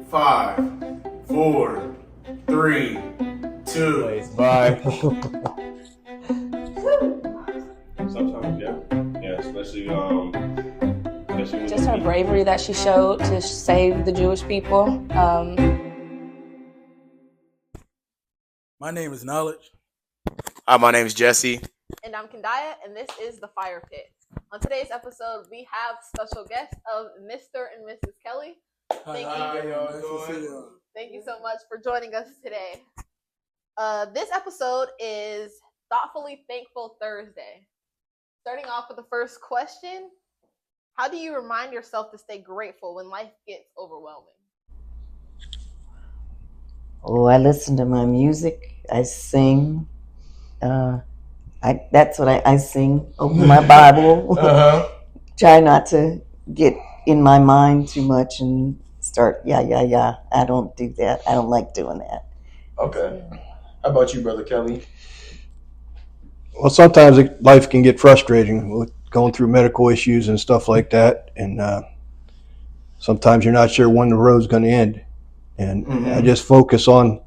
5, 4, 3, 2. Bye. Sometimes, yeah, especially just her bravery that she showed to save the Jewish people. My name is Knowledge. Hi, my name is Jesse. And I'm Kendaya, and this is The Fire Pit. On today's episode, we have special guests of Mr. and Mrs. Kelly. Thank you so much for joining us today. This episode is Thoughtfully Thankful Thursday. Starting off with the first question, how do you remind yourself to stay grateful when life gets overwhelming? Oh, I listen to my music. I sing. That's what I sing. Open my Bible. Try not to get in my mind too much and start, yeah. I don't do that. I don't like doing that. Okay. How about you, Brother Kelly? Well, sometimes life can get frustrating with going through medical issues and stuff like that. And sometimes you're not sure when the road's going to end. And I just focus on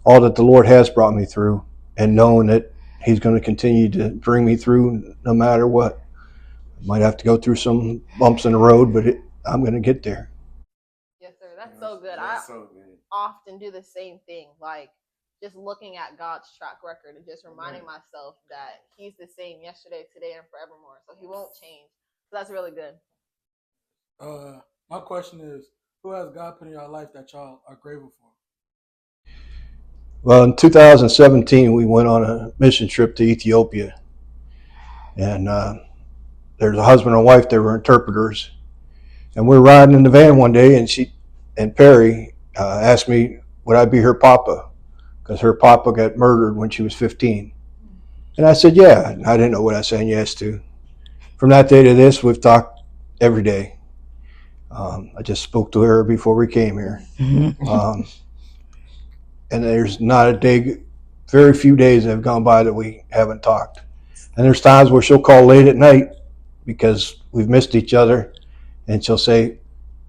all that the Lord has brought me through and knowing that He's going to continue to bring me through no matter what. Might have to go through some bumps in the road, but I'm going to get there. Yes, sir. That's so good. I often do the same thing, like just looking at God's track record and just reminding myself that He's the same yesterday, today, and forevermore. So He won't change. So that's really good. My question is, who has God put in your life that y'all are grateful for? Well, in 2017, we went on a mission trip to Ethiopia. And there's a husband and wife that were interpreters. And we were riding in the van one day, and Perry asked me, would I be her papa? Because her papa got murdered when she was 15. And I said, yeah. And I didn't know what I was saying yes to. From that day to this, we've talked every day. I just spoke to her before we came here. And there's not a day, very few days have gone by that we haven't talked. And there's times where she'll call late at night because we've missed each other. And she'll say,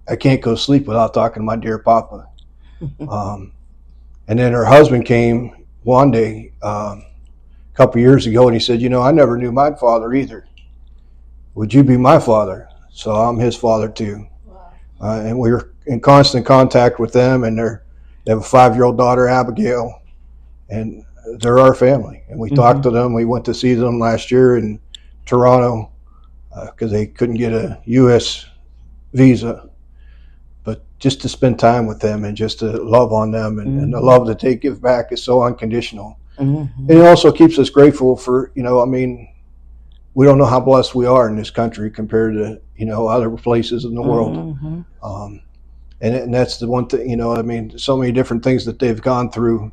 I can't go to sleep without talking to my dear papa. And then her husband came one day, a couple years ago, and he said, I never knew my father either. Would you be my father? So I'm his father too. And we're in constant contact with them, and they have a 5-year-old daughter, Abigail, and they're our family. And we talked to them. We went to see them last year in Toronto because they couldn't get a U.S. visa. But just to spend time with them and just to love on them and the love that they give back is so unconditional. And it also keeps us grateful for, we don't know how blessed we are in this country compared to, other places in the world. And that's the one thing, so many different things that they've gone through,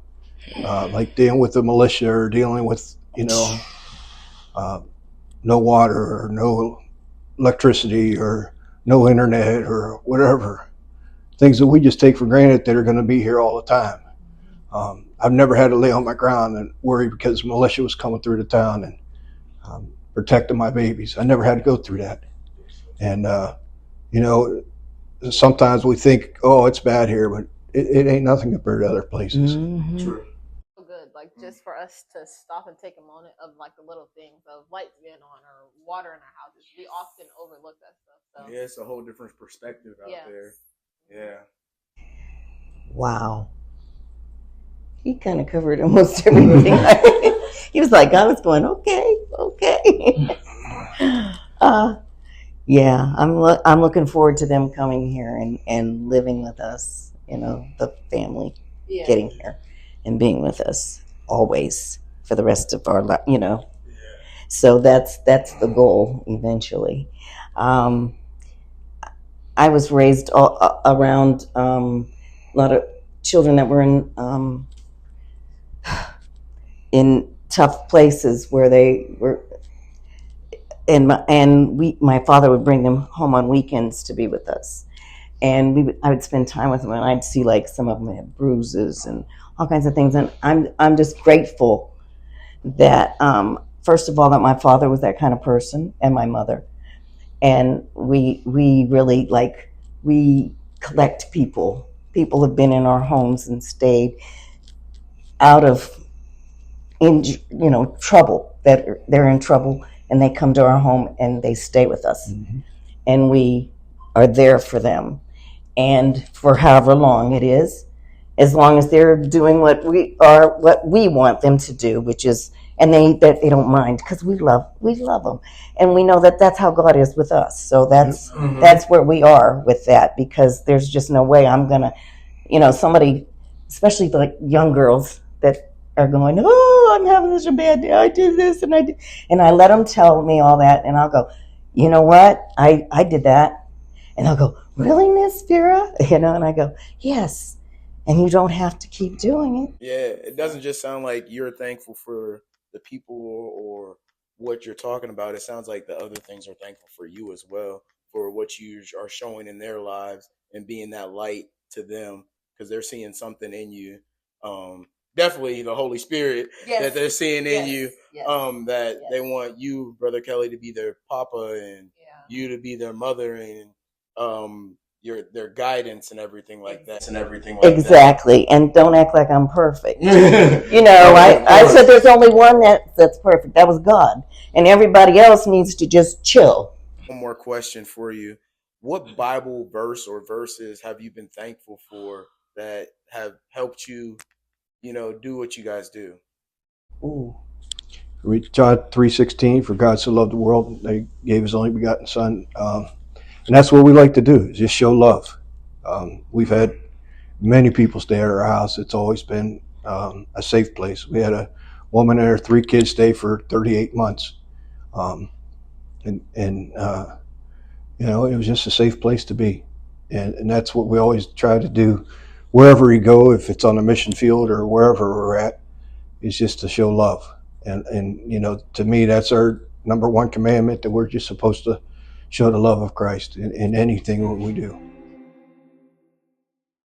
like dealing with the militia or dealing with, no water or no electricity or no internet or whatever. Things that we just take for granted that are going to be here all the time. I've never had to lay on my ground and worry because militia was coming through the town and protecting my babies. I never had to go through that. And, sometimes we think, it's bad here, but it ain't nothing compared to other places. True. So good. Like just for us to stop and take a moment of like the little things of lights being on or water in our houses. We often overlook that stuff. So Yeah, it's a whole different perspective out there. Yeah. Wow. He kind of covered almost everything. He was like, I was going, okay. Yeah, I'm looking forward to them coming here and living with us, the family getting here and being with us always for the rest of our life, So that's the goal eventually. I was raised around a lot of children that were in tough places where they were. And my father would bring them home on weekends to be with us, and I would spend time with them, and I'd see like some of them had bruises and all kinds of things, and I'm just grateful that first of all that my father was that kind of person and my mother, and we really we collect people people have been in our homes and stayed out of trouble, that they're in trouble, and they come to our home and they stay with us. Mm-hmm. And we are there for them. And for however long it is, as long as they're doing what we want them to do, which is, and they don't mind, because we love them, and we know that that's how God is with us. So that's mm-hmm. that's where we are with that, because there's just no way I'm gonna, somebody, especially like young girls that are going, oh, I'm having such a bad day, I did this and I let them tell me all that, and I'll go, you know what, I did that, and I'll go, really, Miss Vera, and I go, yes. And you don't have to keep doing it. Yeah, it doesn't just sound like you're thankful for the people or what you're talking about. It sounds like the other things are thankful for you as well, for what you are showing in their lives and being that light to them, because they're seeing something in you. Definitely the Holy Spirit that they're seeing in you, that they want you, Brother Kelly, to be their papa and you to be their mother, and their guidance and everything like that. Exactly. And don't act like I'm perfect. I said there's only one that's perfect. That was God. And everybody else needs to just chill. One more question for you. What Bible verse or verses have you been thankful for that have helped you, do what you guys do? Ooh. Read John 3:16, for God so loved the world, they gave his only begotten son. And that's what we like to do, is just show love. We've had many people stay at our house. It's always been a safe place. We had a woman and her 3 kids stay for 38 months. It was just a safe place to be. And that's what we always try to do wherever we go, if it's on a mission field or wherever we're at, is just to show love. And to me, that's our number one commandment, that we're just supposed to show the love of Christ in anything we do.